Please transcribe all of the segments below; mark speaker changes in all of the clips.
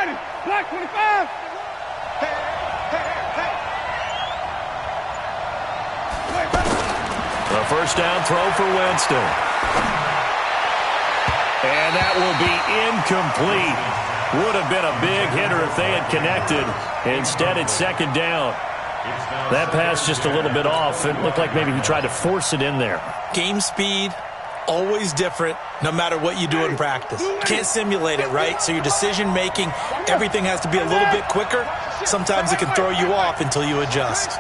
Speaker 1: Ready. Black 25.
Speaker 2: A first down throw for Winston. And that will be incomplete. Would have been a big hitter if they had connected. Instead, it's second down. That pass just a little bit off. It looked like maybe he tried to force it in there.
Speaker 3: Game speed, always different, no matter what you do in practice. You can't simulate it, right? So your decision-making, everything has to be a little bit quicker. Sometimes it can throw you off until you adjust.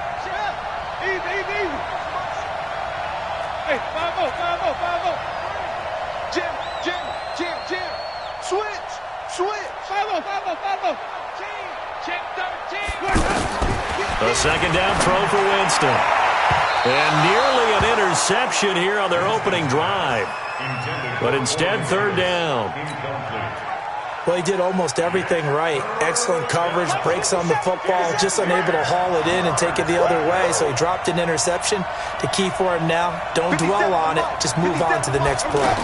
Speaker 1: Hey, 5-0, 5-0, 5-0. Jim. Switch. 5-0, 5-0, 5-0. Check 13.
Speaker 2: A second down throw for Winston. And nearly an interception here on their opening drive. But instead, third down.
Speaker 3: Well, he did almost everything right. Excellent coverage, breaks on the football, just unable to haul it in and take it the other way. So he dropped an interception. The key for him now, don't dwell on it. Just move on to the next play.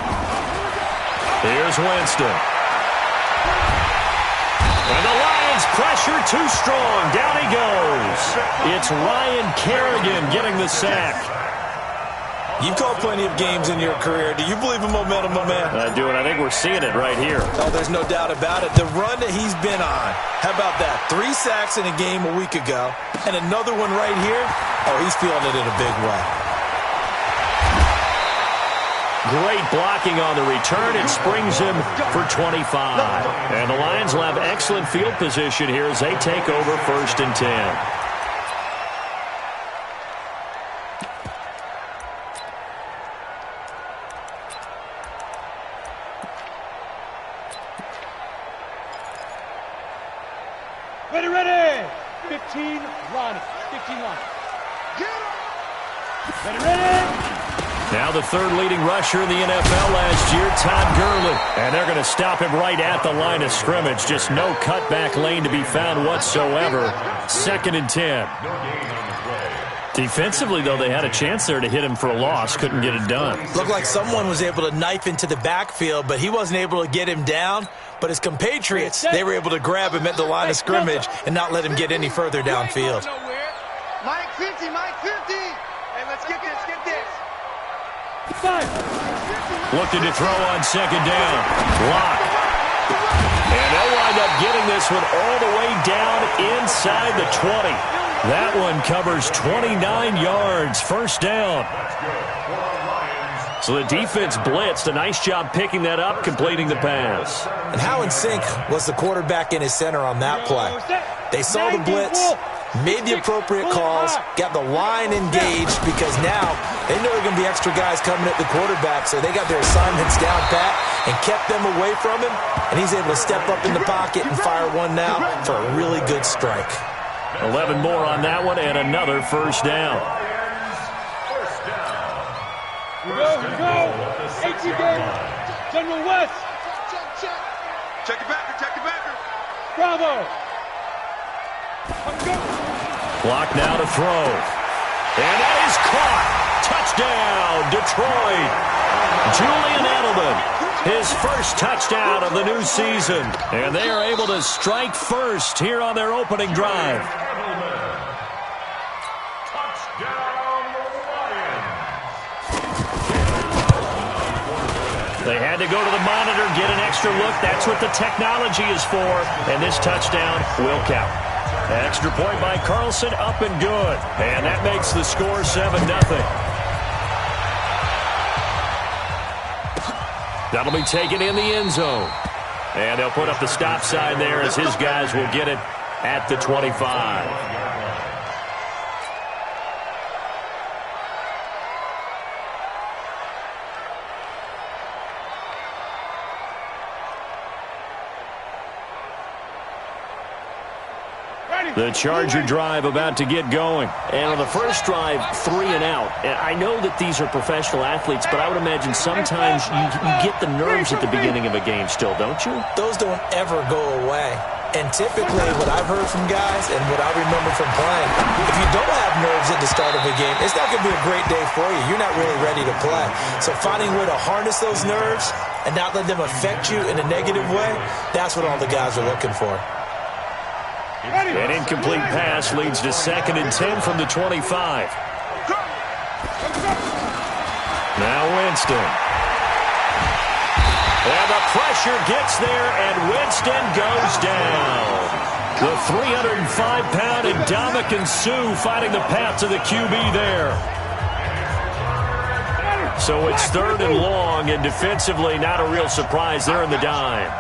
Speaker 2: Here's Winston. And the Lions pressure too strong. Down he goes. It's Ryan Kerrigan getting the sack.
Speaker 3: You've called plenty of games in your career. Do you believe in momentum, my man?
Speaker 2: I do, and I think we're seeing it right here.
Speaker 3: Oh, there's no doubt about it. The run that he's been on. How about that? 3 sacks in a game a week ago, and another one right here. Oh, he's feeling it in a big way.
Speaker 2: Great blocking on the return. It springs him for 25. And the Lions will have excellent field position here as they take over 1st and 10.
Speaker 1: Ready. 15 line. Ready.
Speaker 2: Now the third leading rusher in the NFL last year, Todd Gurley. And they're going to stop him right at the line of scrimmage. Just no cutback lane to be found whatsoever. 2nd and 10. Defensively, though, they had a chance there to hit him for a loss. Couldn't get it done.
Speaker 3: Looked like someone was able to knife into the backfield, but he wasn't able to get him down. But his compatriots, they were able to grab him at the line of scrimmage and not let him get any further downfield.
Speaker 1: Mike 50. Hey, let's get this.
Speaker 2: Looking to throw on second down. Block. And they'll wind up getting this one all the way down inside the 20. That one covers 29 yards. First down. So the defense blitzed. A nice job picking that up, completing the pass.
Speaker 3: And how in sync was the quarterback in his center on that play? They saw the blitz, made the appropriate calls, got the line engaged because now they know there are going to be extra guys coming at the quarterback, so they got their assignments down pat and kept them away from him, and he's able to step up in the pocket and fire one now for a really good strike.
Speaker 2: 11 more on that one and another first down.
Speaker 1: We go. 18 game. General West. Check it backer. Bravo.
Speaker 2: Clock now to throw. And that is caught. Touchdown, Detroit. Julian Edelman, his first touchdown of the new season. And they are able to strike first here on their opening drive. They had to go to the monitor, get an extra look. That's what the technology is for. And this touchdown will count. Extra point by Carlson, up and good. And that makes the score 7-0. That'll be taken in the end zone. And they'll put up the stop sign there as his guys will get it at the 25. The Charger drive about to get going. And on the first drive, 3 and out. And I know that these are professional athletes, but I would imagine sometimes you get the nerves at the beginning of a game still, don't you?
Speaker 3: Those don't ever go away. And typically what I've heard from guys and what I remember from playing, if you don't have nerves at the start of a game, it's not going to be a great day for you. You're not really ready to play. So finding a way to harness those nerves and not let them affect you in a negative way, that's what all the guys are looking for.
Speaker 2: An incomplete pass leads to 2nd and 10 from the 25. Now Winston. And the pressure gets there, and Winston goes down. The 305-pound Ndamukong Suh finding the path to the QB there. So it's 3rd and long, and defensively not a real surprise there in the dime.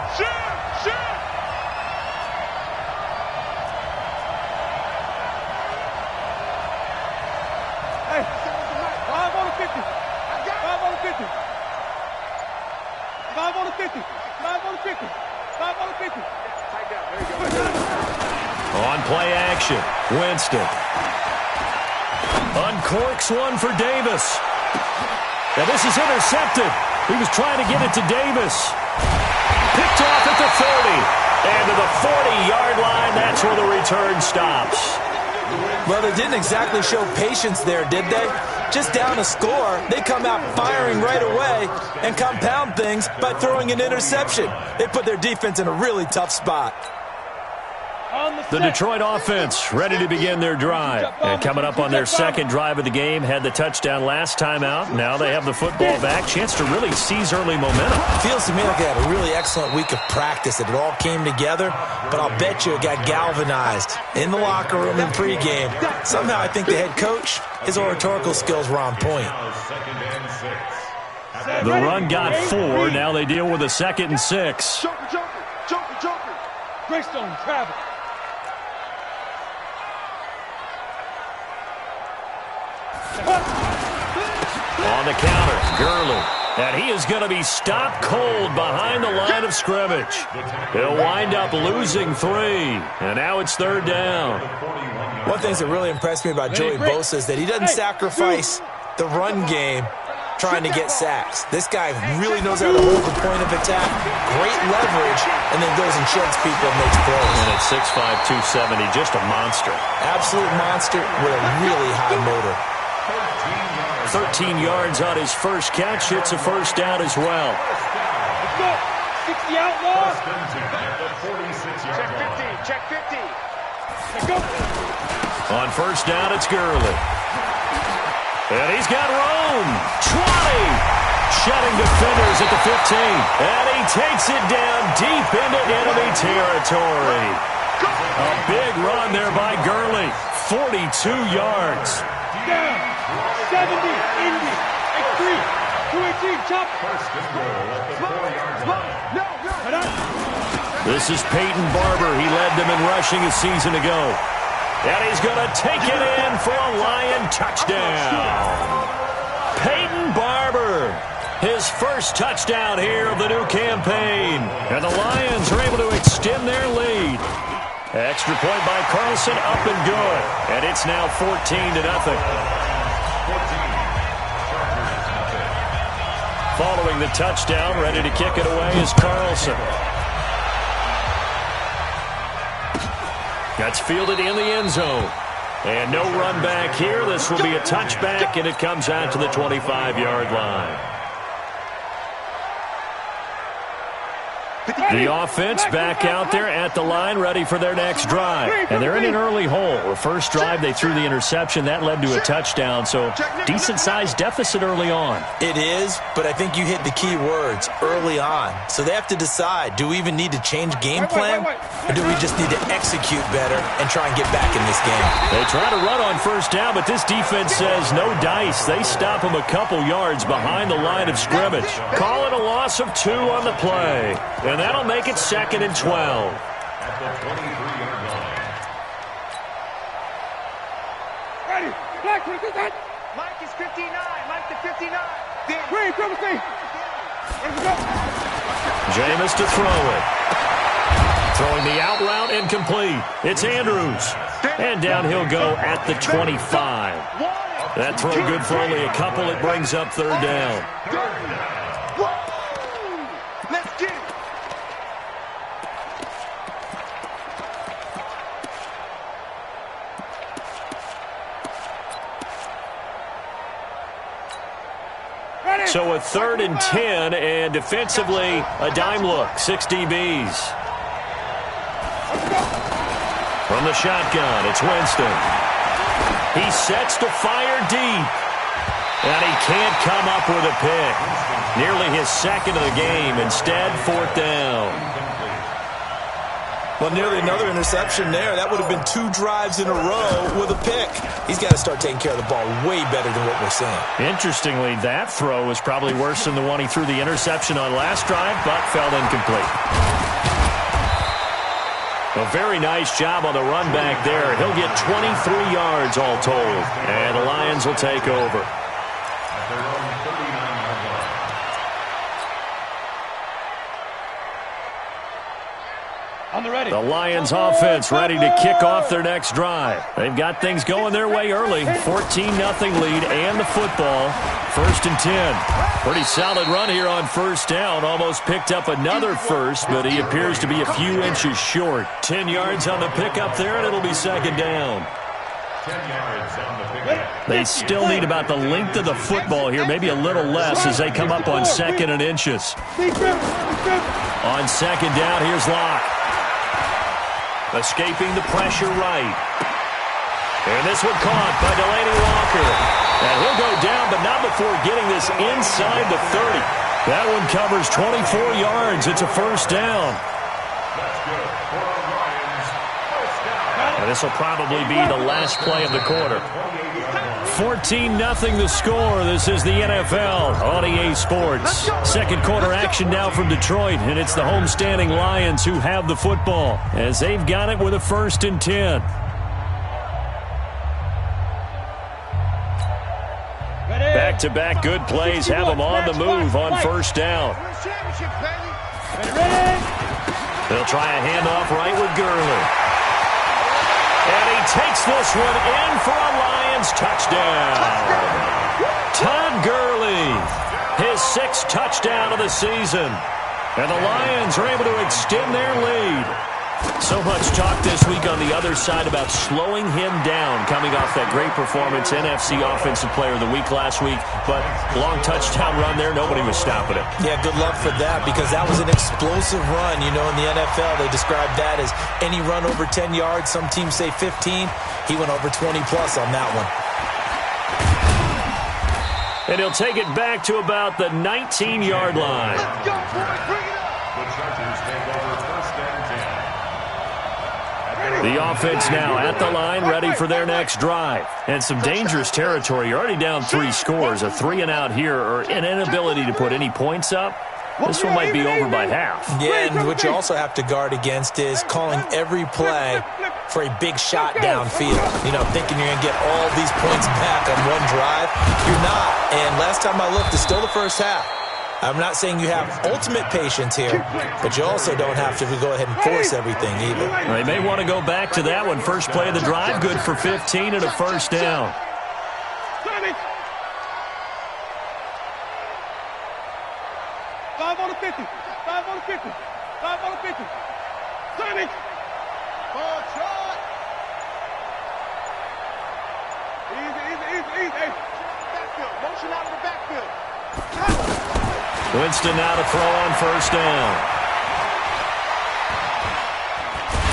Speaker 2: On play action, Winston. Uncorks one for Davis. Now this is intercepted. He was trying to get it to Davis. Picked off at the 30. And to the 40-yard line, that's where the return stops.
Speaker 3: Well, they didn't exactly show patience there, did they? Just down a score, they come out firing right away and compound things by throwing an interception. They put their defense in a really tough spot.
Speaker 2: The Detroit offense ready to begin their drive. And coming up on their 2nd drive of the game, had the touchdown last time out. Now they have the football back. Chance to really seize early momentum.
Speaker 3: Feels to me like they had a really excellent week of practice. It all came together, but I'll bet you it got galvanized in the locker room in pregame. Somehow I think the head coach, his oratorical skills were on point.
Speaker 2: The run got 4. Now they deal with a 2nd and 6.
Speaker 1: Joker. Greystone, travel.
Speaker 2: On the counter, Gurley. And he is going to be stopped cold behind the line of scrimmage. He'll wind up losing 3. And now it's 3rd down.
Speaker 3: One thing that really impressed me about Joey Bosa is that he doesn't sacrifice the run game trying to get sacks. This guy really knows how to hold the point of attack, great leverage, and then goes and sheds people and makes plays.
Speaker 2: And at 6'5", 270, just a monster.
Speaker 3: Absolute monster with a really high motor.
Speaker 2: 13 yards on his first catch. It's a first down as well.
Speaker 1: Let's go. 60 outlaws. Check 50. Let's go.
Speaker 2: On first down, it's Gurley. And he's got room. 20. Shedding defenders at the 15. And he takes it down deep into enemy territory. A big run there by Gurley. 42 yards.
Speaker 1: Down. 70. Indy. X3. 218. Chop.
Speaker 2: This is Peyton Barber. He led them in rushing a season ago. And he's going to take it in for a Lion touchdown. Peyton Barber, his first touchdown here of the new campaign. And the Lions are able to extend their lead. Extra point by Carlson, up and good. And it's now 14-0. Following the touchdown, ready to kick it away is Carlson. That's fielded in the end zone. And no run back here. This will be a touchback, and it comes out to the 25-yard line. The offense back out there at the line, ready for their next drive. And they're in an early hole. The first drive, they threw the interception. That led to a touchdown, so decent-sized deficit early on.
Speaker 3: It is, but I think you hit the key words, early on. So they have to decide, do we even need to change game plan, or do we just need to execute better and try and get back in this game?
Speaker 2: They try to run on first down, but this defense says no dice. They stop them a couple yards behind the line of scrimmage. Call it a loss of 2 on the play. And that'll make it 2nd and 12.
Speaker 1: Ready. Black, Mike is 59. Mike to 59. Green, come see.
Speaker 2: Jameis to throw it. Throwing the out route incomplete. It's Andrews. And down he'll go at the 25. That throw good for only a couple. It brings up 3rd down.
Speaker 1: Let's get it.
Speaker 2: So a 3rd and 10, and defensively, a dime look, 6 DBs. From the shotgun, it's Winston. He sets to fire deep. And he can't come up with a pick. Nearly his 2nd of the game. Instead, 4th down.
Speaker 3: Well, nearly another interception there. That would have been 2 drives in a row with a pick. He's got to start taking care of the ball way better than what we're seeing.
Speaker 2: Interestingly, that throw was probably worse than the one he threw the interception on last drive, but fell incomplete. A very nice job on the run back there. He'll get 23 yards all told, and the Lions will take over. The Lions offense ready to kick off their next drive. They've got things going their way early. 14-0 lead and the football. 1st and 10. Pretty solid run here on 1st down. Almost picked up another first, but he appears to be a few inches short. 10 yards on the pickup there, and it'll be 2nd down.
Speaker 1: 10 yards on the pickup.
Speaker 2: They still need about the length of the football here, maybe a little less as they come up on 2nd and inches. On 2nd down, here's Locke. Escaping the pressure right. And this one caught by Delaney Walker. And he'll go down, but not before getting this inside the 30. That one covers 24 yards. It's a 1st down.
Speaker 1: That's good for the Lions. 1st down.
Speaker 2: And this will probably be the last play of the quarter. 14-0 the score. This is the NFL on EA Sports. 2nd quarter action now from Detroit, and it's the homestanding Lions who have the football as they've got it with a 1st and 10. Back-to-back good plays have them on the move on 1st down. They'll try a handoff right with Gurley. And he takes this one in for a Lions touchdown. Todd Gurley, his 6th touchdown of the season. And the Lions are able to extend their lead. So much talk this week on the other side about slowing him down coming off that great performance, NFC Offensive Player of the Week last week. But long touchdown run there, nobody was stopping it.
Speaker 3: Yeah, good luck for that because that was an explosive run. You know, in the NFL, they describe that as any run over 10 yards. Some teams say 15. He went over 20-plus on that one.
Speaker 2: And he'll take it back to about the 19-yard line.
Speaker 1: Let's go, boys. Bring it up. The Chargers take over 1st and 10.
Speaker 2: The offense now at the line, ready for their next drive. And some dangerous territory. You're already down 3 scores. A 3-and-out here or an inability to put any points up. This one might be over by half.
Speaker 3: Yeah, and what you also have to guard against is calling every play for a big shot downfield. You know, thinking you're going to get all these points back on one drive. You're not. And last time I looked, it's still the 1st half. I'm not saying you have ultimate patience here, but you also don't have to go ahead and force everything either.
Speaker 2: They may want to go back to that one. First play of the drive, good for 15 and a 1st down.
Speaker 1: Five on the 50. 5 on the 50. 5 on the 50. Tommy. Ball shot. Easy. Hey. Backfield. Motion out of the backfield.
Speaker 2: Winston now to throw on 1st down.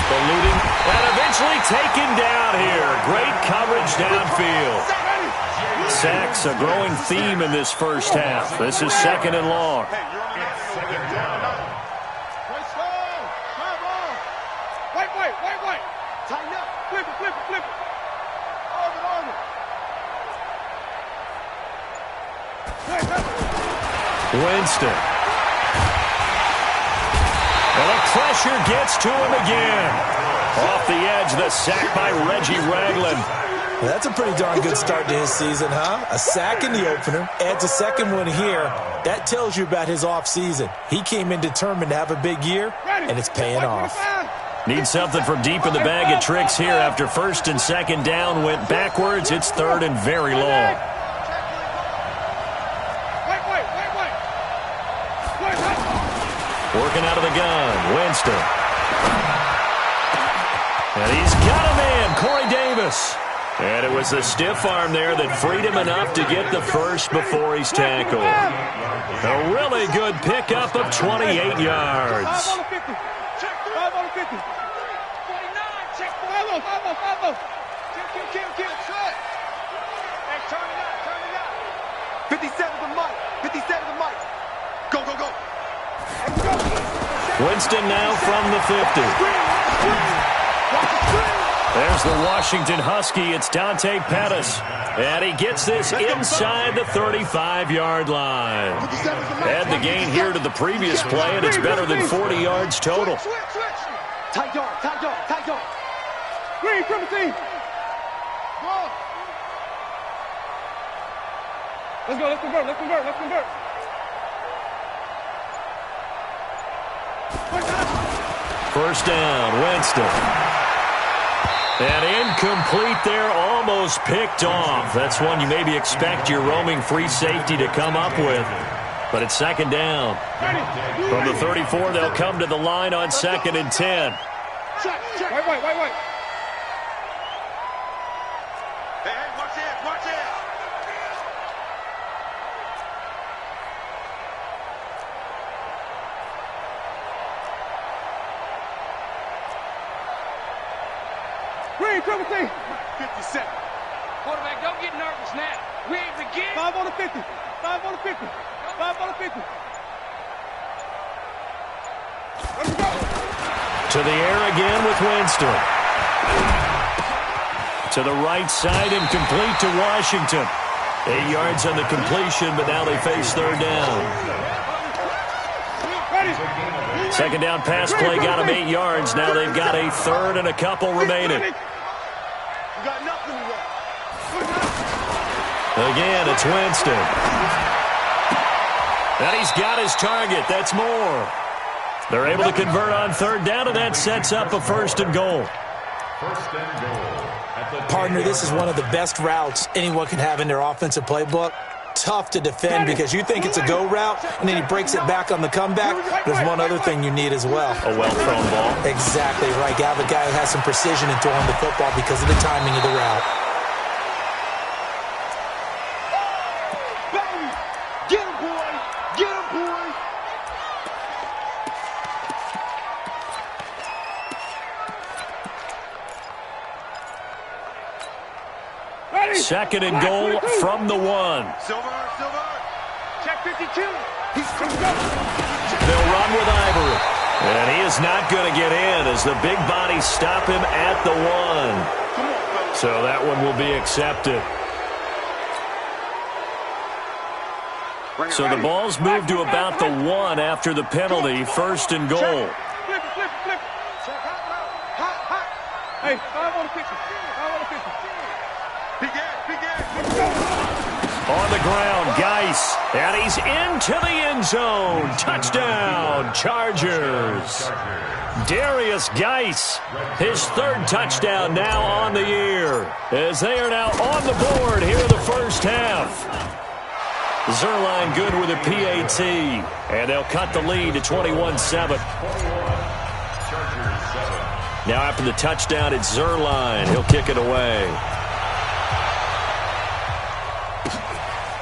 Speaker 2: Eluding and eventually taken down here. Great coverage downfield. Sacks a growing theme in this 1st half. This is 2nd and long.
Speaker 1: Wait. Tighten up. Flip it.
Speaker 2: Winston. And the pressure gets to him again. Off the edge, the sack by Reggie Ragland.
Speaker 3: That's a pretty darn good start to his season, huh? A sack in the opener, adds a 2nd one here. That tells you about his offseason. He came in determined to have a big year, and it's paying off.
Speaker 2: Need something from deep in the bag of tricks here after 1st and 2nd down went backwards. It's 3rd and very long. Working out of the gun, Winston. And he's got a man, Corey Davis. And it was the stiff arm there that freed him enough to get the first before he's tackled. A really good pickup of 28 yards.
Speaker 1: 5 on the 50. 5 on the 50. 49. Check 5 on. Kill. Hey, turn it out. 57 to Mike. 57 to Mike. Go. Let's go.
Speaker 2: Winston now from the 50. There's the Washington Husky. It's Dante Pettis. And he gets this inside the 35-yard line. Add the gain here to the previous play, and it's better than 40 yards total.
Speaker 1: Tight yard. Green, triple team. Go. Let's convert.
Speaker 2: First down, Winston. And incomplete there, almost picked off. That's one you maybe expect your roaming free safety to come up with. But it's second down. From the 34, they'll come to the line on 2nd and 10.
Speaker 1: Wait. Hey, watch it. Green, triple T. 57.
Speaker 4: Quarterback, don't get nervous now. We ain't beginning.
Speaker 1: 5 on the 50. 5 on the 50. 5 on the 50. Let's go.
Speaker 2: To the air again with Winston. To the right side and complete to Washington. 8 yards on the completion, but now they face third down. Second down pass play got them 8 yards. Now they've got a third and a couple remaining. Again, it's Winston. And he's got his target. That's more. They're able to convert on third down, and that sets up a first and goal.
Speaker 3: Partner, this is one of the best routes anyone can have in their offensive playbook. Tough to defend because you think it's a go route, and then he breaks it back on the comeback. There's one other thing you need as well.
Speaker 2: A well-thrown ball.
Speaker 3: Exactly right. You have a guy who has some precision in throwing the football because of the timing of the route.
Speaker 1: Get him, boy.
Speaker 2: Second and goal from the 1.
Speaker 1: Silver. Check 52.
Speaker 2: They'll run with Ivory. And he is not going to get in as the big bodies stop him at the 1. So that one will be accepted. So the ball's moved to about the 1 after the penalty. First and goal.
Speaker 1: Flip. Hey, 5 on the 50. 5 on the 50. Big air.
Speaker 2: On the ground, Geis. And he's into the end zone. Touchdown, Chargers. Darius Geis, his third touchdown now on the year, as they are now on the board here in the first half. Zerline good with a PAT, and they'll cut the lead to 21-7. Now after the touchdown, it's Zerline. He'll kick it away.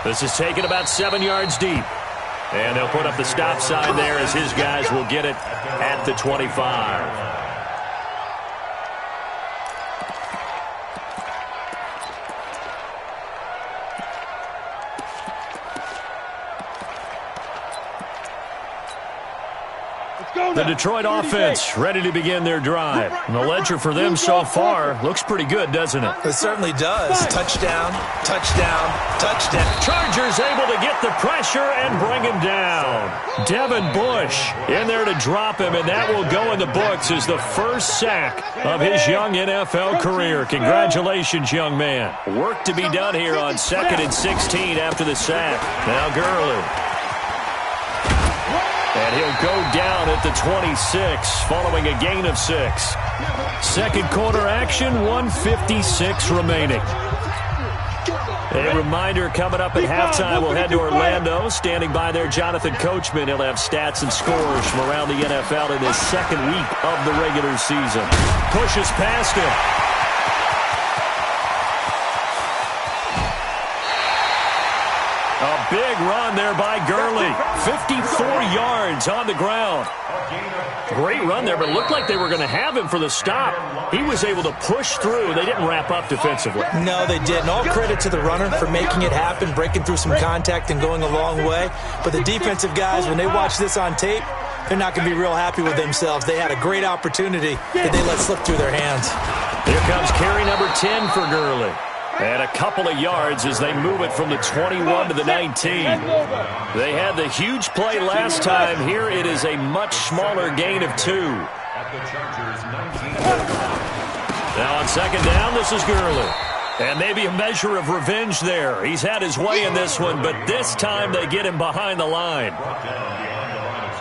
Speaker 2: This is taken about 7 yards deep. And they'll put up the stop sign there as his guys will get it at the 25. The Detroit offense ready to begin their drive. And the ledger for them so far looks pretty good, doesn't it?
Speaker 3: It certainly does. Touchdown.
Speaker 2: Chargers able to get the pressure and bring him down. Devin Bush in there to drop him, and that will go in the books as the first sack of his young NFL career. Congratulations, young man. Work to be done here on 2nd and 16 after the sack. Now Gurley. And he'll go down at the 26 following a gain of 6. Second quarter action, 1:56 remaining. A reminder coming up at halftime, we'll head to Orlando. Standing by there, Jonathan Coachman. He'll have stats and scores from around the NFL in his second week of the regular season. Pushes past him. A big run there by Gurley. 54 yards on the ground. Great run there, but it looked like they were going to have him for the stop. He was able to push through. They didn't wrap up defensively.
Speaker 3: No, they didn't. All credit to the runner for making it happen, breaking through some contact and going a long way. But the defensive guys, when they watch this on tape, they're not going to be real happy with themselves. They had a great opportunity that they let slip through their hands.
Speaker 2: Here comes carry number 10 for Gurley. And a couple of yards as they move it from the 21 to the 19. They had the huge play last time. Here it is a much smaller gain of 2. Now on second down, this is Gurley. And maybe a measure of revenge there. He's had his way in this one, but this time they get him behind the line.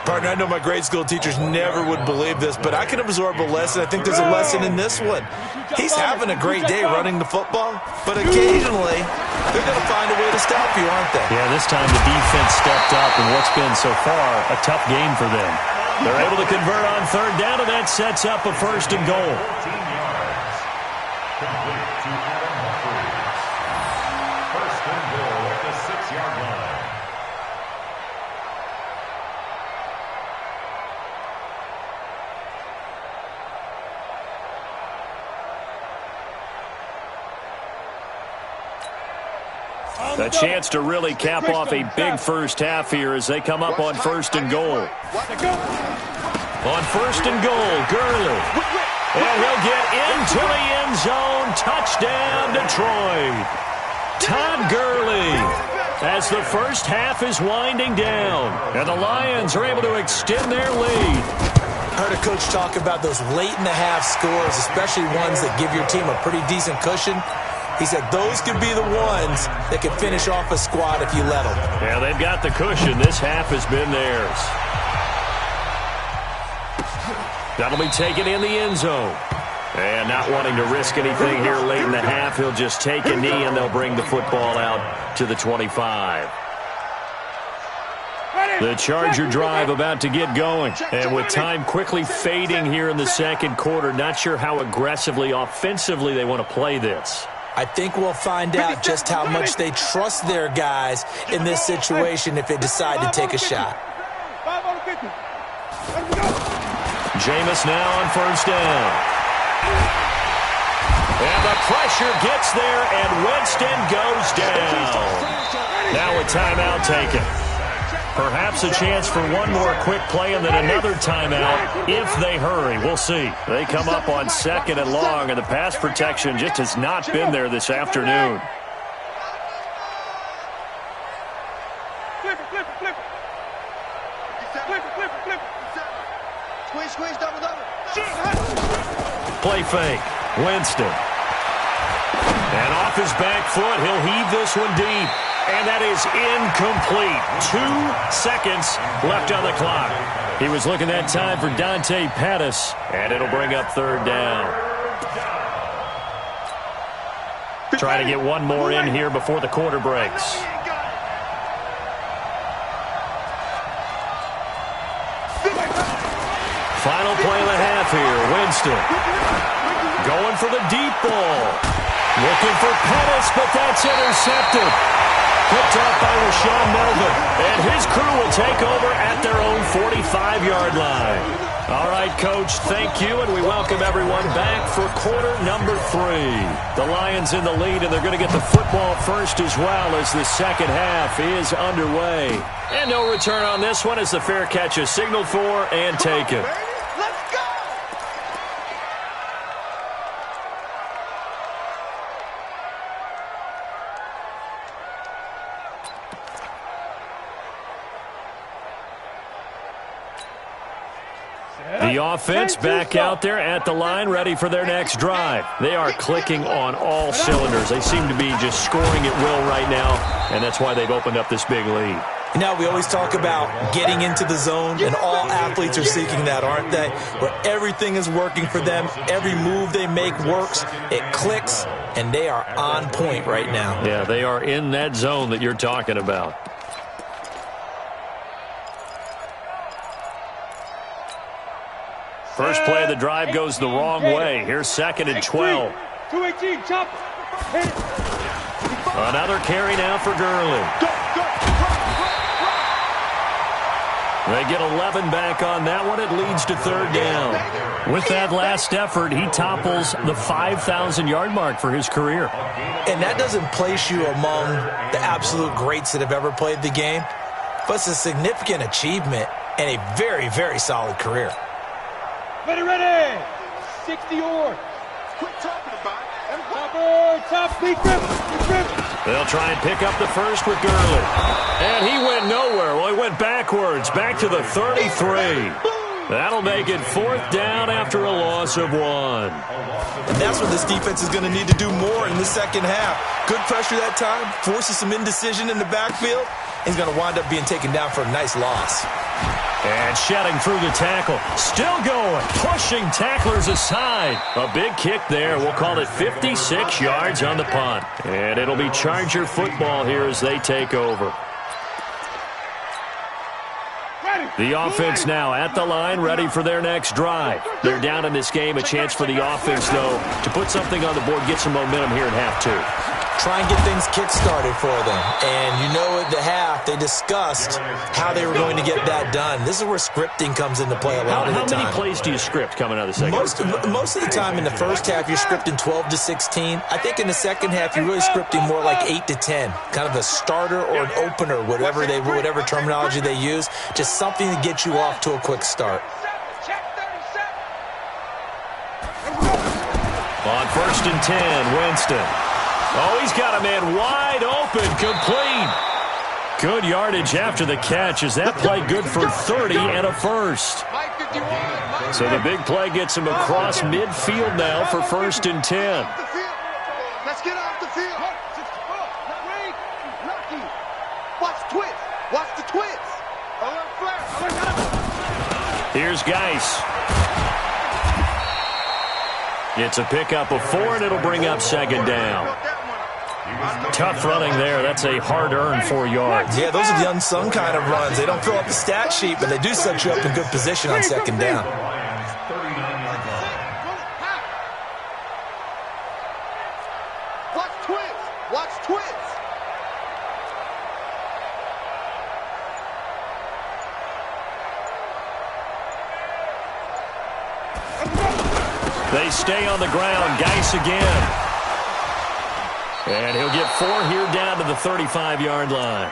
Speaker 3: Partner, I know my grade school teachers never would believe this, but I can absorb a lesson. I think there's a lesson in this one. He's having a great day running the football, but occasionally they're going to find a way to stop you, aren't they?
Speaker 2: Yeah, this time the defense stepped up in what's been so far a tough game for them. They're able to convert on third down, and that sets up a first and goal. A chance to really cap off a big first half here as they come up on first and goal. On first and goal, Gurley. And he'll get into the end zone. Touchdown, Detroit. Todd Gurley as the first half is winding down. And the Lions are able to extend their lead.
Speaker 3: I heard a coach talk about those late-in-the-half scores, especially ones that give your team a pretty decent cushion. He said those could be the ones that could finish off a squad if you let them.
Speaker 2: Yeah, they've got the cushion. This half has been theirs. That'll be taken in the end zone. And not wanting to risk anything here late in the half, he'll just take a knee and they'll bring the football out to the 25. The Charger drive about to get going. And with time quickly fading here in the second quarter, not sure how aggressively, offensively they want to play this.
Speaker 3: I think we'll find out just how much they trust their guys in this situation if they decide to take a shot.
Speaker 2: Jameis now on first down. And the pressure gets there, and Winston goes down. Now a timeout taken. Perhaps a chance for one more quick play and then another timeout if they hurry. We'll see. They come up on second and long, and the pass protection just has not been there this afternoon. Play fake. Winston. And off his back foot, he'll heave this one deep. And that is incomplete. 2 seconds left on the clock. He was looking that time for Dante Pettis, and it'll bring up third down. Trying to get one more in here before the quarter breaks. Final play of the half here. Winston going for the deep ball. Looking for Pettis, but that's intercepted. Picked up by Rashawn Melvin. And his crew will take over at their own 45-yard line. All right, Coach, thank you, and we welcome everyone back for quarter number 3. The Lions in the lead, and they're going to get the football first as well as the second half is underway. And no return on this one as the fair catch is signaled for and taken. The offense back out there at the line, ready for their next drive. They are clicking on all cylinders. They seem to be just scoring at will right now, and that's why they've opened up this big lead.
Speaker 3: You know, we always talk about getting into the zone, and all athletes are seeking that, aren't they? Where everything is working for them, every move they make works, it clicks, and they are on point right now.
Speaker 2: Yeah, they are in that zone that you're talking about. First play of the drive goes the wrong way. Here's second and 12.
Speaker 1: 218, chop. Hit it.
Speaker 2: Another carry now for Gurley. They get 11 back on that one. It leads to third down. With that last effort, he topples the 5,000-yard mark for his career.
Speaker 3: And that doesn't place you among the absolute greats that have ever played the game, but it's a significant achievement and a very, very solid career.
Speaker 1: Ready. 60 yards. Quit talking about it. Top, big grip.
Speaker 2: They'll try and pick up the first with Gurley. And he went nowhere. Well, he went backwards, back to the 33. That'll make it fourth down after a loss of 1.
Speaker 3: And that's what this defense is going to need to do more in the second half. Good pressure that time, forces some indecision in the backfield. He's going to wind up being taken down for a nice loss.
Speaker 2: And shedding through the tackle. Still going. Pushing tacklers aside. A big kick there. We'll call it 56 yards on the punt. And it'll be Charger football here as they take over. The offense now at the line, ready for their next drive. They're down in this game. A chance for the offense, though, to put something on the board, get some momentum here at half 2.
Speaker 3: Try and get things kick-started for them. And you know at the half, they discussed how they were going to get that done. This is where scripting comes into play a lot of the time.
Speaker 2: How many plays do you script coming out of the second half?
Speaker 3: Most of the time in the first half, you're scripting 12 to 16. I think in the second half, you're really scripting more like 8 to 10. Kind of a starter or an opener, whatever terminology they use. Just something to get you off to a quick start.
Speaker 2: On 1st and 10, Winston. Oh, he's got a man wide open, complete. Good yardage after the catch. Is that play good for 30 and a first? So the big play gets him across midfield now for 1st and 10.
Speaker 1: Let's get off the field. Watch the twist. Watch the twist.
Speaker 2: Here's Geis. It's a pickup of 4, and it'll bring up 2nd down. Tough running there. That's a hard-earned 4 yards.
Speaker 3: Yeah, those are the unsung kind of runs. They don't fill up the stat sheet, but they do set you up in good position on 2nd down.
Speaker 1: Watch twist. Watch twist.
Speaker 2: They stay on the ground. Geis again. And he'll get 4 here down to the 35-yard line.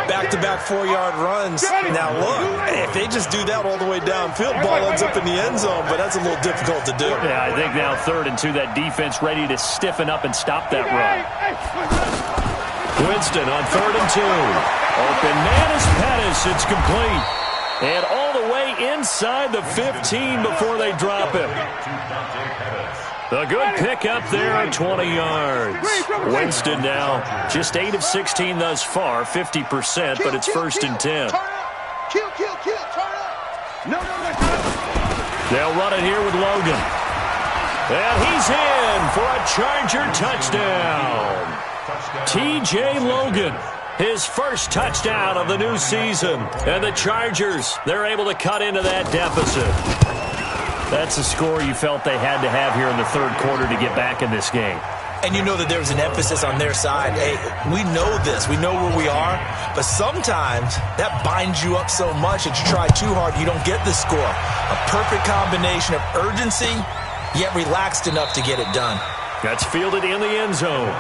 Speaker 3: Back-to-back 4-yard runs. Now, look, if they just do that all the way downfield, ball ends up in the end zone, but that's a little difficult to do.
Speaker 2: Yeah, I think now 3rd and 2, that defense ready to stiffen up and stop that run. Winston on 3rd and 2. Open man is Pettis. It's complete. And all the way inside the 15 before they drop him. A good pickup there at 20 yards. Winston now just 8 of 16 thus far, 50%, but it's 1st and 10.
Speaker 1: Kill, turn up. No.
Speaker 2: They'll run it here with Logan. And he's in for a Charger touchdown. T.J. Logan, his first touchdown of the new season. And the Chargers, they're able to cut into that deficit. That's a score you felt they had to have here in the 3rd quarter to get back in this game.
Speaker 3: And you know that there was an emphasis on their side. Hey, we know this. We know where we are. But sometimes that binds you up so much that you try too hard, you don't get the score. A perfect combination of urgency, yet relaxed enough to get it done.
Speaker 2: That's fielded in the end zone.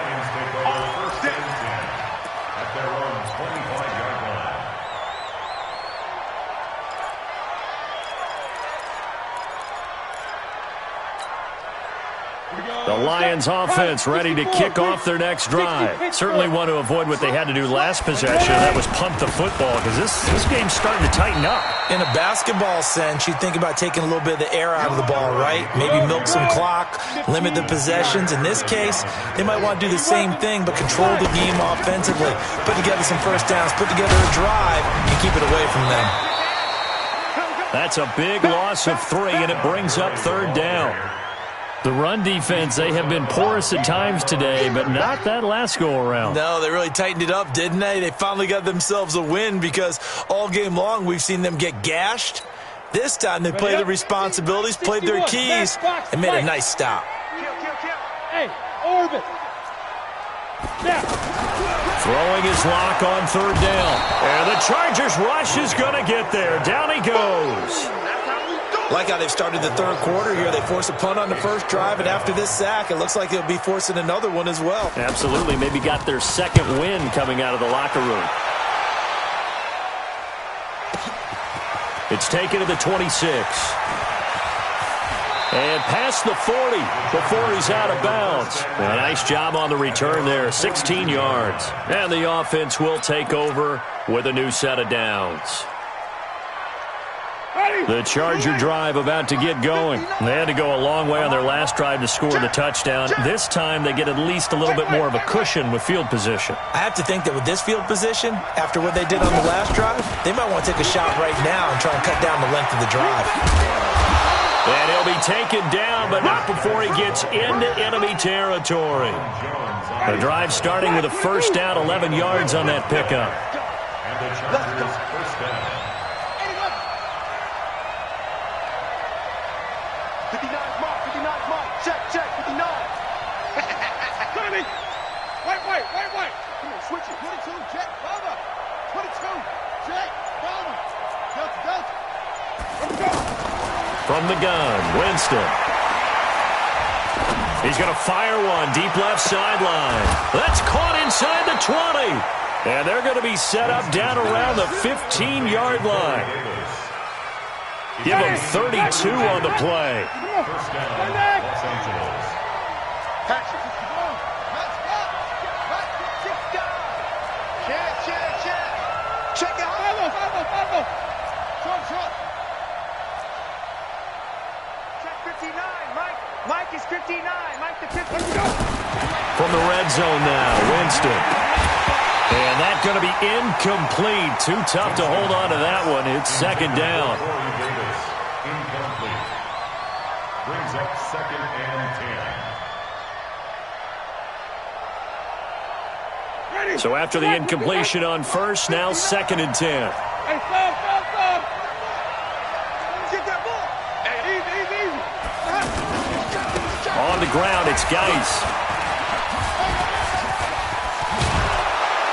Speaker 2: The Lions offense ready to kick off their next drive. Certainly want to avoid what they had to do last possession. That was punt the football because this game's starting to tighten up.
Speaker 3: In a basketball sense, you think about taking a little bit of the air out of the ball, right? Maybe milk some clock, limit the possessions. In this case, they might want to do the same thing but control the game offensively. Put together some first downs, put together a drive, and keep it away from them.
Speaker 2: That's a big loss of 3, and it brings up 3rd down. The run defense, they have been porous at times today, but not that last go-around.
Speaker 3: No, they really tightened it up, didn't they? They finally got themselves a win because all game long we've seen them get gashed. This time they played their responsibilities, played their keys, and made a nice stop.
Speaker 1: Hey, orbit.
Speaker 2: Throwing his lock on third down. And the Chargers rush is going to get there. Down he goes.
Speaker 3: Like how they've started the third quarter here. They force a punt on the first drive, and after this sack, it looks like they'll be forcing another one as well.
Speaker 2: Absolutely. Maybe got their second win coming out of the locker room. It's taken to the 26. And past the 40 before he's out of bounds. A nice job on the return there, 16 yards. And the offense will take over with a new set of downs. The Charger drive about to get going. They had to go a long way on their last drive to score the touchdown. This time they get at least a little bit more of a cushion with field position.
Speaker 3: I have to think that with this field position, after what they did on the last drive, they might want to take a shot right now and try and cut down the length of the drive.
Speaker 2: And he'll be taken down, but not before he gets into enemy territory. The drive starting with a first down, 11 yards on that pickup.
Speaker 1: And the Chargers first down. 59 mark, 59 mark. Check, 59. Wait. Come on, switch it. 22, check, Bama. 22, check, Bama. Delta. Let's go.
Speaker 2: From the gun, Winston. He's going to fire one deep left sideline. That's caught inside the 20. And they're going to be set up down around the 15-yard line. Give them 32 on the play.
Speaker 1: First down, Los Angeles. Check it. Short. Check 59. Mike is 59. Mike the 59.
Speaker 2: From the red zone now, Winston. And that's going to be incomplete. Too tough to hold on to that one. It's second down.
Speaker 5: Incomplete. Brings up second and 10.
Speaker 2: So after the incompletion on first, now second and 10.
Speaker 1: Hey, stop. Get that ball. Hey, easy.
Speaker 2: On the ground, it's Geis.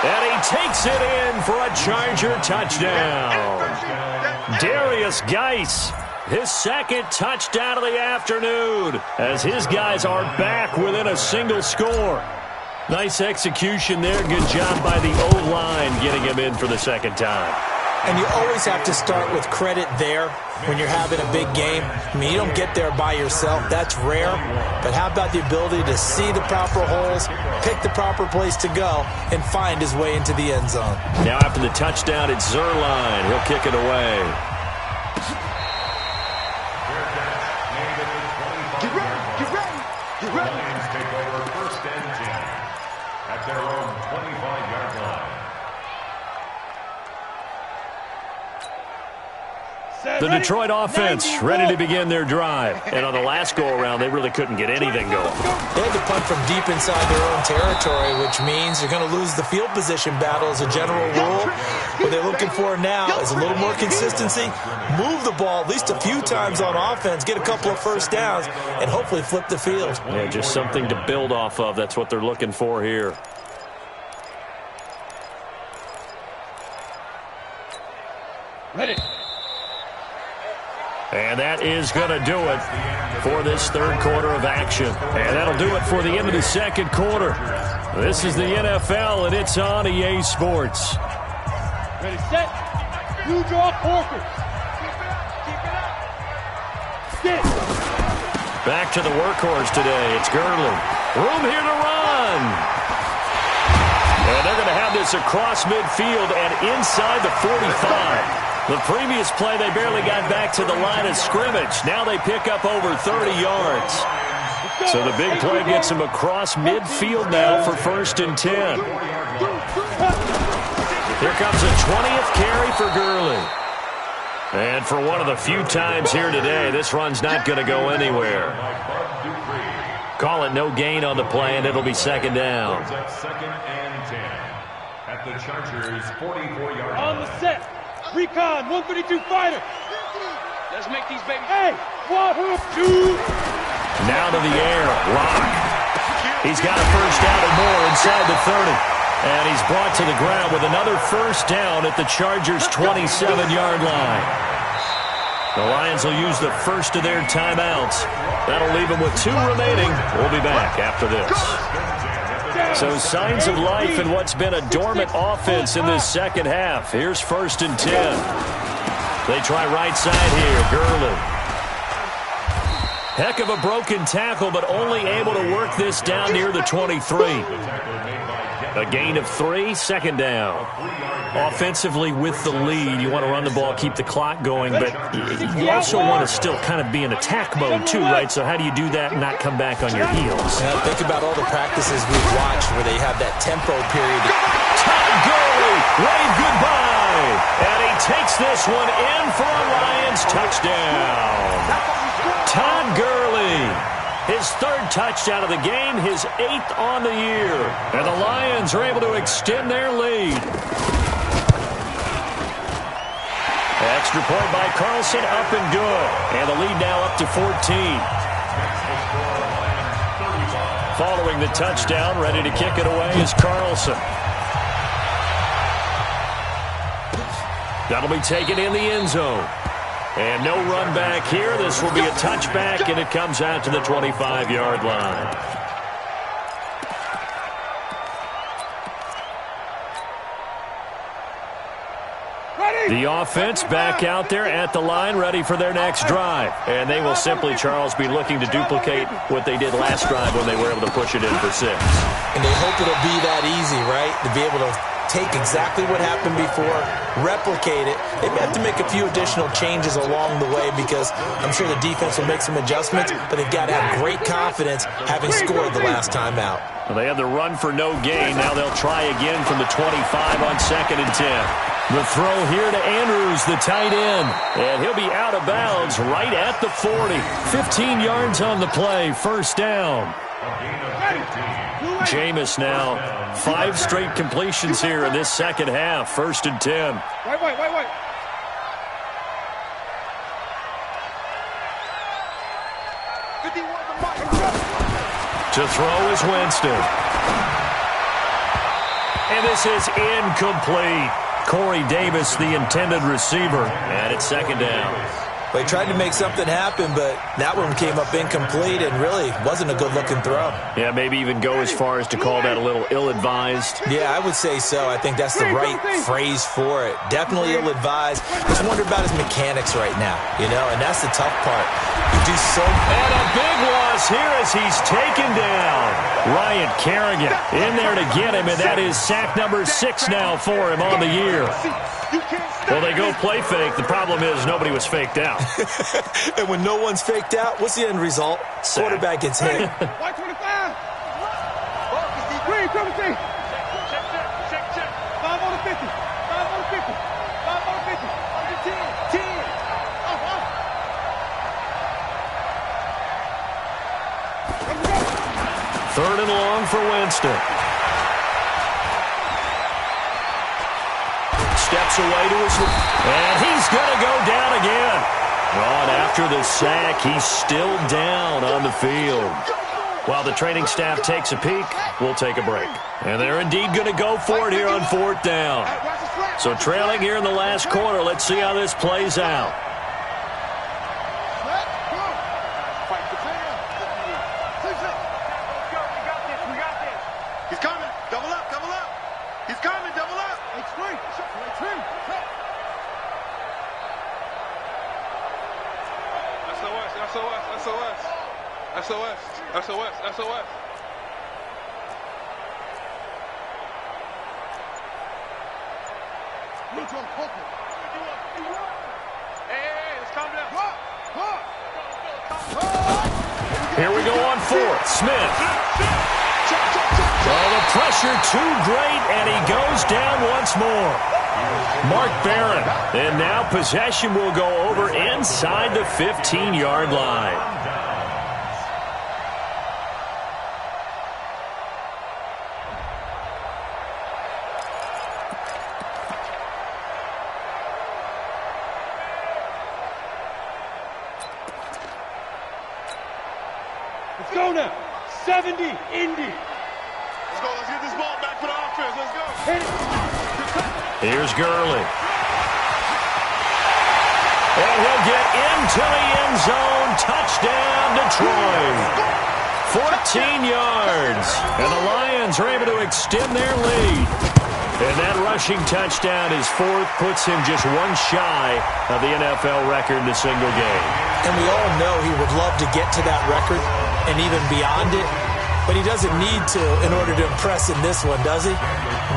Speaker 2: And he takes it in for a Charger touchdown. Darius Geis, his second touchdown of the afternoon, as his guys are back within a single score. Nice execution there. Good job by the O-line getting him in for the second time.
Speaker 3: And you always have to start with credit there when you're having a big game. I mean, you don't get there by yourself. That's rare. But how about the ability to see the proper holes, pick the proper place to go, and find his way into the end zone?
Speaker 2: Now after the touchdown, it's Zerline. He'll kick it away.
Speaker 1: Get ready.
Speaker 5: Lions take over first and 10 at their own 25-yard line.
Speaker 2: The Detroit offense ready to begin their drive. And on the last go-around, they really couldn't get anything going.
Speaker 3: They had to punt from deep inside their own territory, which means you're going to lose the field position battle as a general rule. What they're looking for now is a little more consistency, move the ball at least a few times on offense, get a couple of first downs, and hopefully flip the field.
Speaker 2: Yeah, just something to build off of. That's what they're looking for here.
Speaker 1: Ready.
Speaker 2: And that is going to do it for this third quarter of action. And that'll do it for the end of the second quarter. This is the NFL, and it's on EA Sports.
Speaker 1: Ready, set. Blue draw, Porker. Keep it up. Sit.
Speaker 2: Back to the workhorse today. It's Gurley. Room here to run. And they're going to have this across midfield and inside the 45. The previous play, they barely got back to the line of scrimmage. Now they pick up over 30 yards. So the big play gets them across midfield now for first and 10. Here comes a 20th carry for Gurley. And for one of the few times here today, this run's not going to go anywhere. Call it no gain on the play, and it'll be second down.
Speaker 5: Second and 10 at the Chargers' 44-yard line.
Speaker 1: On the set. Recon, 132 fighter.
Speaker 4: Let's make these babies.
Speaker 1: Hey, 1, 2.
Speaker 2: Now to the air. Lock. He's got a first down and more inside the 30. And he's brought to the ground with another first down at the Chargers' 27-yard line. The Lions will use the first of their timeouts. That'll leave them with 2 remaining. We'll be back after this. So signs of life in what's been a dormant offense in this second half. Here's 1st and 10. They try right side here. Gurley. Heck of a broken tackle, but only able to work this down near the 23. A gain of 3, 2nd down. Offensively with the lead, you want to run the ball, keep the clock going, but you also want to still kind of be in attack mode too, right? So how do you do that and not come back on your heels?
Speaker 3: Think about all the practices we've watched where they have that tempo period.
Speaker 2: Todd Gurley, wave goodbye. And he takes this one in for a Lions touchdown. Todd Gurley. His 3rd touchdown of the game, his 8th on the year. And the Lions are able to extend their lead. Extra point by Carlson, up and good. And the lead now up to 14. Following the touchdown, ready to kick it away is Carlson. That'll be taken in the end zone. And no run back here. This will be a touchback, and it comes out to the 25-yard line. The offense back out there at the line, ready for their next drive. And they will simply, Charles, be looking to duplicate what they did last drive when they were able to push it in for 6.
Speaker 3: And they hope it'll be that easy, right? To be able to take exactly what happened before, replicate it. They may have to make a few additional changes along the way because I'm sure the defense will make some adjustments, but they've got to have great confidence having scored the last time out.
Speaker 2: Well, they had the run for no gain. Now they'll try again from the 25 on 2nd and 10. The throw here to Andrews, the tight end. And he'll be out of bounds right at the 40. 15 yards on the play, 1st down. Jameis now 5 straight completions here in this second half. 1st and 10.
Speaker 1: Wait.
Speaker 2: To throw is Winston. And this is incomplete. Corey Davis, the intended receiver. And it's 2nd down.
Speaker 3: They tried to make something happen, but that one came up incomplete and really wasn't a good-looking throw.
Speaker 2: Yeah, maybe even go as far as to call that a little ill-advised.
Speaker 3: Yeah, I would say so. I think that's the right phrase for it. Definitely ill-advised. Just wonder about his mechanics right now, and that's the tough part. You do so...
Speaker 2: And a big loss here as he's taken down. Ryan Kerrigan in there to get him, and that is sack number 6 now for him on the year. Well, they go play fake. The problem is nobody was faked out.
Speaker 3: And when no one's faked out, what's the end result?
Speaker 2: Sack.
Speaker 3: Quarterback gets hit.
Speaker 1: 125. Green, come see. Check. 5 on the 50. 5 on the 50. 5 on the 50. 10. 10.
Speaker 2: Third and long for Winston. Steps away to his... And he's going to go down again. On after the sack, he's still down on the field. While the training staff takes a peek, we'll take a break. And they're indeed going to go for it here on 4th down. So trailing here in the last quarter, let's see how this plays out.
Speaker 1: He's coming. Double up. He's coming. Double up. SOS. Hey, let's calm down.
Speaker 2: Here we go on 4th. Smith. Oh, the pressure too great, and he goes down once more. Mark Barron. And now possession will go over inside the 15-yard line.
Speaker 1: Let's go now. 70, Indy. Let's go. Let's get this ball back for the offense. Let's go.
Speaker 2: Here's Gurley. And he'll get into the end zone. Touchdown, Detroit. 14 yards. And the Lions are able to extend their lead. And that rushing touchdown, his fourth, puts him just one shy of the NFL record in a single game.
Speaker 3: And we all know he would love to get to that record and even beyond it, but he doesn't need to in order to impress in this one, does he?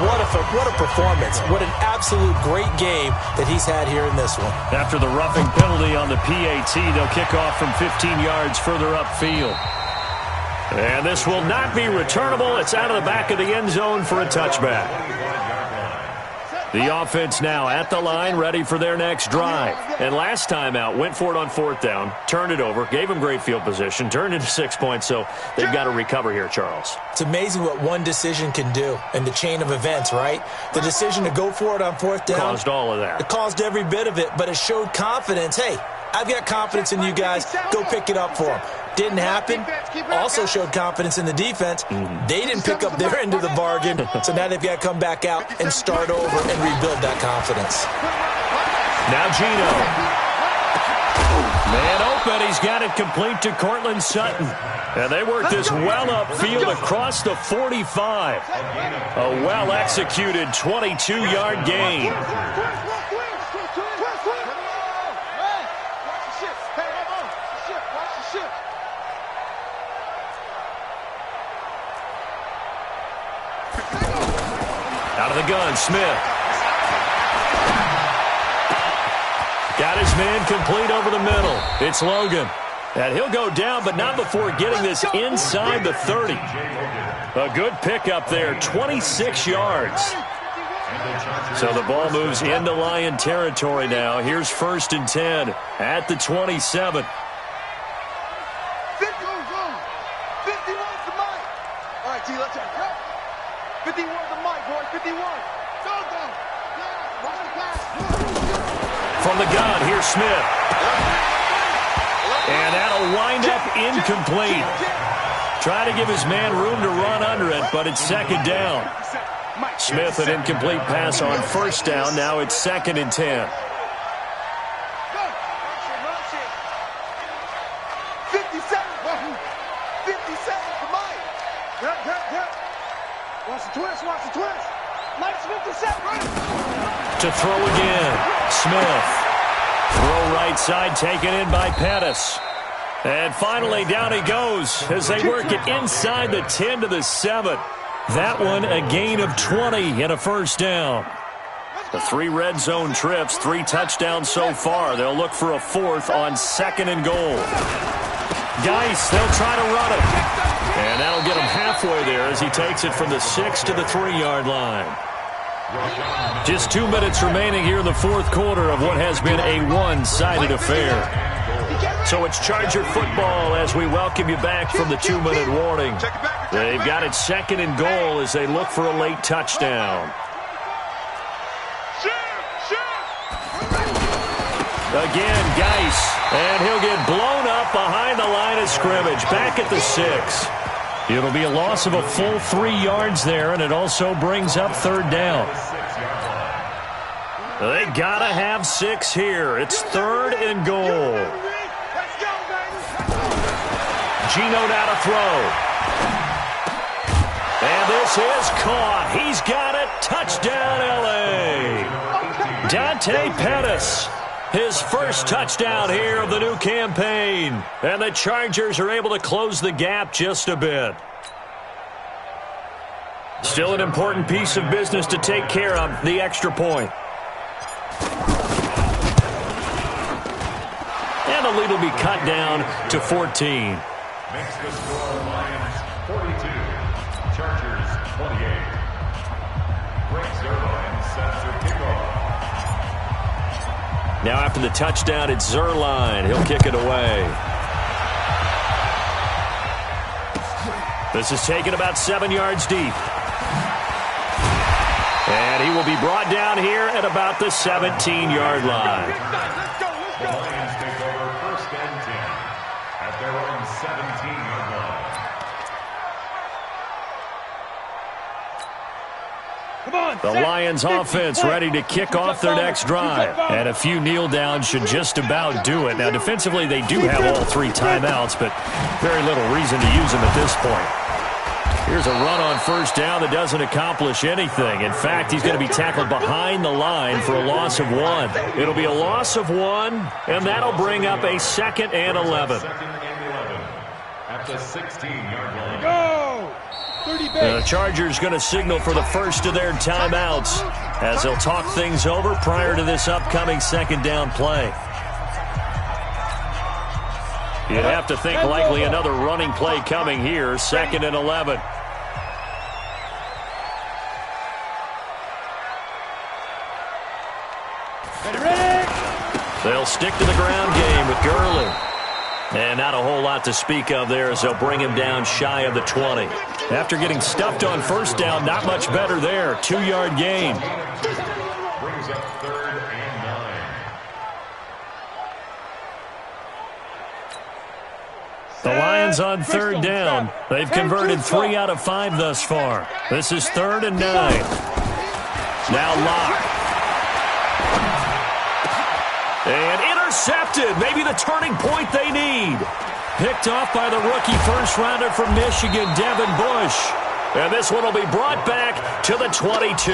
Speaker 3: What a performance. What an absolute great game that he's had here in this one.
Speaker 2: After the roughing penalty on the PAT, they'll kick off from 15 yards further upfield. And this will not be returnable. It's out of the back of the end zone for a touchback. The offense now at the line, ready for their next drive. And last time out, went for it on fourth down, turned it over, gave them great field position, turned into 6 points, so they've got to recover here, Charles.
Speaker 3: It's amazing what one decision can do in the chain of events, right? The decision to go for it on fourth down.
Speaker 2: Caused all of that.
Speaker 3: It caused every bit of it, but it showed confidence. Hey, I've got confidence in you guys. Go pick it up for them. Didn't happen. Also showed confidence in the defense. They didn't pick up their end of the bargain, so now they've got to come back out and start over and rebuild that confidence.
Speaker 2: Now Gino. Man open. He's got it complete to Cortland Sutton. And they work this well upfield across the 45. A well-executed 22-yard gain. Out of the gun, Smith. Got his man complete over the middle. It's Logan. And he'll go down, but not before getting this inside the 30. A good pickup there, 26 yards. So the ball moves into Lion territory now. Here's 1st and 10 at the 27.
Speaker 1: 51's the mic. All right, T, let's go. 51's the mic, boys. 51. Go. Watch the pass.
Speaker 2: From the gun, here's Smith. And that'll wind up incomplete. Try to give his man room to run under it, but it's 2nd down. Smith, an incomplete pass on 1st down. Now it's 2nd and 10.
Speaker 1: 57 for Mike. Watch the twist. Mike's 57.
Speaker 2: To throw again. Smith. Throw right side taken in by Pettis. And finally down he goes as they work it inside the 10 to the 7. That one a gain of 20 and a 1st down. The 3 red zone trips, 3 touchdowns so far. They'll look for a 4th on 2nd and goal. Geis, they'll try to run it. And that'll get him halfway there as he takes it from the 6 to the 3-yard line. Just 2 minutes remaining here in the 4th quarter of what has been a one-sided affair. So it's Charger football as we welcome you back from the 2-minute warning. They've got it 2nd and goal as they look for a late touchdown. Again, Geis, and he'll get blown up behind the line of scrimmage, back at the 6. It'll be a loss of a full 3 yards there, and it also brings up 3rd down. They gotta have 6 here. It's 3rd and goal. Gino now to throw. And this is caught. He's got it. Touchdown, L.A. Dante Pettis. His first touchdown here of the new campaign. And the Chargers are able to close the gap just a bit. Still an important piece of business to take care of, the extra point. And the lead will be cut down to 14.
Speaker 5: Makes the score Lions 42, Chargers 28. Brent Zerline set to kickoff.
Speaker 2: Now after the touchdown, it's Zerline. He'll kick it away. This is taken about 7 yards deep. And he will be brought down here at about the 17-yard line.
Speaker 5: The Lions take over 1st and 10 at their own 17-yard line.
Speaker 2: The Lions offense ready to kick off their next drive. And a few kneel downs should just about do it. Now, defensively, they do have all 3 timeouts, but very little reason to use them at this point. Here's a run on first down that doesn't accomplish anything. In fact, he's going to be tackled behind the line for a loss of 1. It'll be a loss of 1, and that'll bring up a 2nd and 11.
Speaker 5: At the 16-yard line.
Speaker 1: Go! 30
Speaker 2: The Chargers going to signal for the first of their timeouts as they'll talk things over prior to this upcoming 2nd down play. You'd have to think likely another running play coming here, 2nd and 11. They'll stick to the ground game with Gurley. And not a whole lot to speak of there as they'll bring him down shy of the 20. After getting stuffed on first down, not much better there. 2-yard gain.
Speaker 5: Brings up 3rd and 9.
Speaker 2: The Lions on 3rd down. They've converted 3 out of 5 thus far. This is 3rd and 9. Now Locke. And intercepted. Maybe the turning point they need. Picked off by the rookie first-rounder from Michigan, Devin Bush. And this one will be brought back to the 22.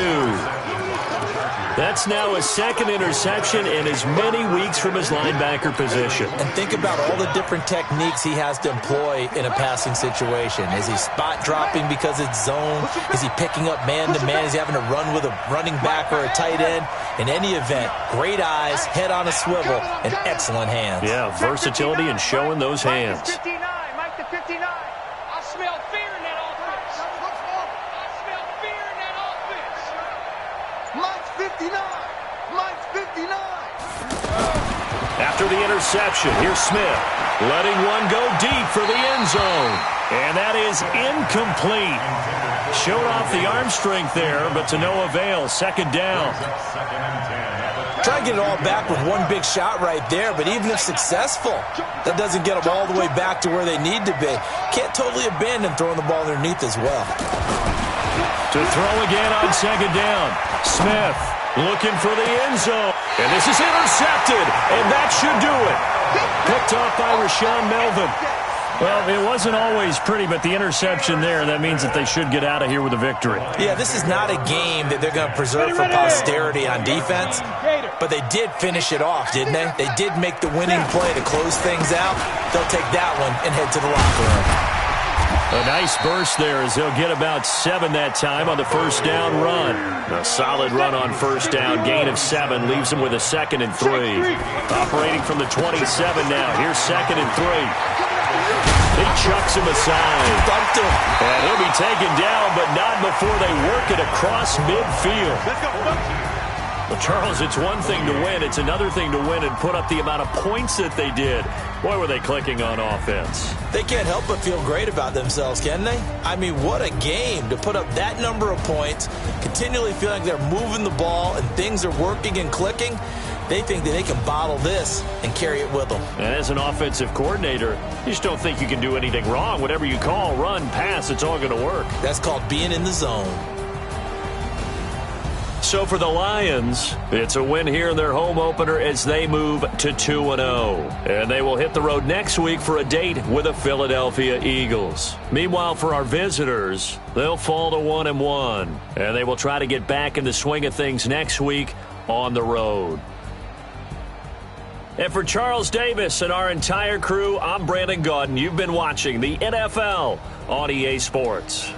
Speaker 2: That's now his 2nd interception in as many weeks from his linebacker position.
Speaker 3: And think about all the different techniques he has to employ in a passing situation. Is he spot dropping because it's zone? Is he picking up man-to-man? Is he having to run with a running back or a tight end? In any event, great eyes, head on a swivel, and excellent hands.
Speaker 2: Yeah, versatility and showing those hands.
Speaker 4: Mike the 59. I smell fear in that offense. I smell fear in that offense.
Speaker 1: Mike's 59. Mike's 59.
Speaker 2: After the interception, here's Smith. Letting one go deep for the end zone. And that is incomplete. Showed off the arm strength there, but to no avail. 2nd down.
Speaker 3: Try to get it all back with one big shot right there, but even if successful, that doesn't get them all the way back to where they need to be. Can't totally abandon throwing the ball underneath as well.
Speaker 2: To throw again on 2nd down. Smith looking for the end zone. And this is intercepted, and that should do it. Picked off by Rashaan Melvin. Well, it wasn't always pretty, but the interception there, that means that they should get out of here with a victory.
Speaker 3: Yeah, this is not a game that they're going to preserve for posterity on defense, but they did finish it off, didn't they? They did make the winning play to close things out. They'll take that one and head to the locker room.
Speaker 2: A nice burst there as they'll get about 7 that time on the first down run. A solid run on first down. Gain of 7 leaves them with a 2nd and 3. Operating from the 27 now. Here's 2nd and 3. He chucks him aside.
Speaker 3: Bumped him.
Speaker 2: And he'll be taken down, but not before they work it across midfield. Well, Charles, it's one thing to win. It's another thing to win and put up the amount of points that they did. Boy, were they clicking on offense.
Speaker 3: They can't help but feel great about themselves, can they? I mean, what a game to put up that number of points, continually feeling like they're moving the ball and things are working and clicking. They think that they can bottle this and carry it with them.
Speaker 2: And as an offensive coordinator, you just don't think you can do anything wrong. Whatever you call, run, pass, it's all going to work.
Speaker 3: That's called being in the zone.
Speaker 2: So for the Lions, it's a win here in their home opener as they move to 2-0. And they will hit the road next week for a date with the Philadelphia Eagles. Meanwhile, for our visitors, they'll fall to 1-1. And they will try to get back in the swing of things next week on the road. And for Charles Davis and our entire crew, I'm Brandon Gaudin. You've been watching the NFL on EA Sports.